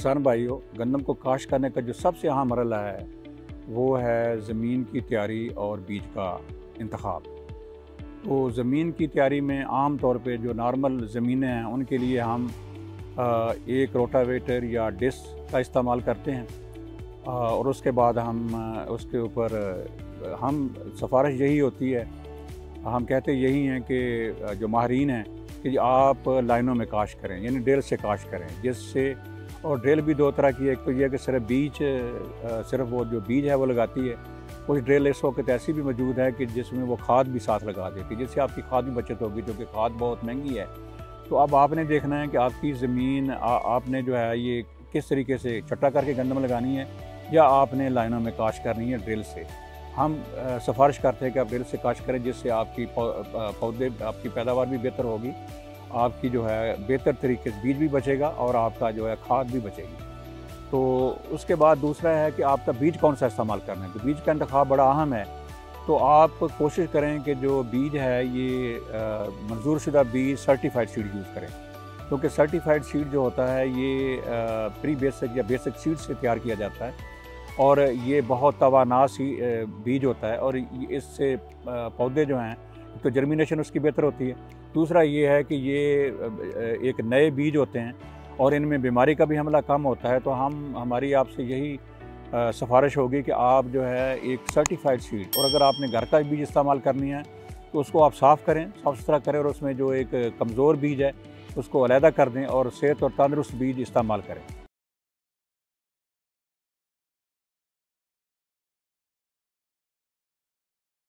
किसान भाइयों, गंदम को काश्त करने का जो सबसे अहम मरहला है वो है ज़मीन की तैयारी और बीज का इंतखाब। तो ज़मीन की तैयारी में आम तौर पे जो नॉर्मल ज़मीनें हैं उनके लिए हम एक रोटावेटर या डिस्क का इस्तेमाल करते हैं और उसके बाद हम उसके ऊपर हम सिफारिश यही होती है, हम कहते यही हैं कि जो माहरीन हैं कि आप लाइनों में काश्त करें, यानी ड्रिल से काश्त करें, जिससे और ड्रिल भी दो तरह की है। एक तो यह है कि सिर्फ वो जो बीज है वो लगाती है। कुछ ड्रिल इस वक्त ऐसी भी मौजूद है कि जिसमें वो खाद भी साथ लगा देती है, जिससे आपकी खाद भी बचत होगी, क्योंकि खाद बहुत महंगी है। तो अब आपने देखना है कि आपकी ज़मीन आपने जो है ये किस तरीके से छट्टा करके गंदम लगानी है या आपने लाइनों में काश्त करनी है ड्रिल से। हम सिफारिश करते हैं कि आप ड्रिल से काश्त करें, जिससे आपकी पौधे आपकी पैदावार भी बेहतर होगी, आपकी जो है बेहतर तरीके से बीज भी बचेगा और आपका जो है खाद भी बचेगी। तो उसके बाद दूसरा है कि आपका बीज कौन सा इस्तेमाल करना है। तो बीज का इंतखाब बड़ा अहम है। तो आप कोशिश करें कि जो बीज है ये मंजूर शुदा बीज सर्टिफाइड सीड यूज़ करें, क्योंकि सर्टिफाइड सीड जो होता है ये प्री बेसिक या बेसिक सीड से तैयार किया जाता है और ये बहुत तवानास ही बीज होता है और इससे पौधे जो हैं तो जर्मिनेशन उसकी बेहतर होती है। दूसरा ये है कि ये एक नए बीज होते हैं और इनमें बीमारी का भी हमला कम होता है। तो हमारी आपसे यही सिफारिश होगी कि आप जो है एक सर्टिफाइड सीड, और अगर आपने घर का बीज इस्तेमाल करनी है तो उसको आप साफ़ करें, साफ़ सुथरा करें और उसमें जो एक कमज़ोर बीज है उसको अलहदा कर दें और सेहत और तंदुरुस्त बीज इस्तेमाल करें।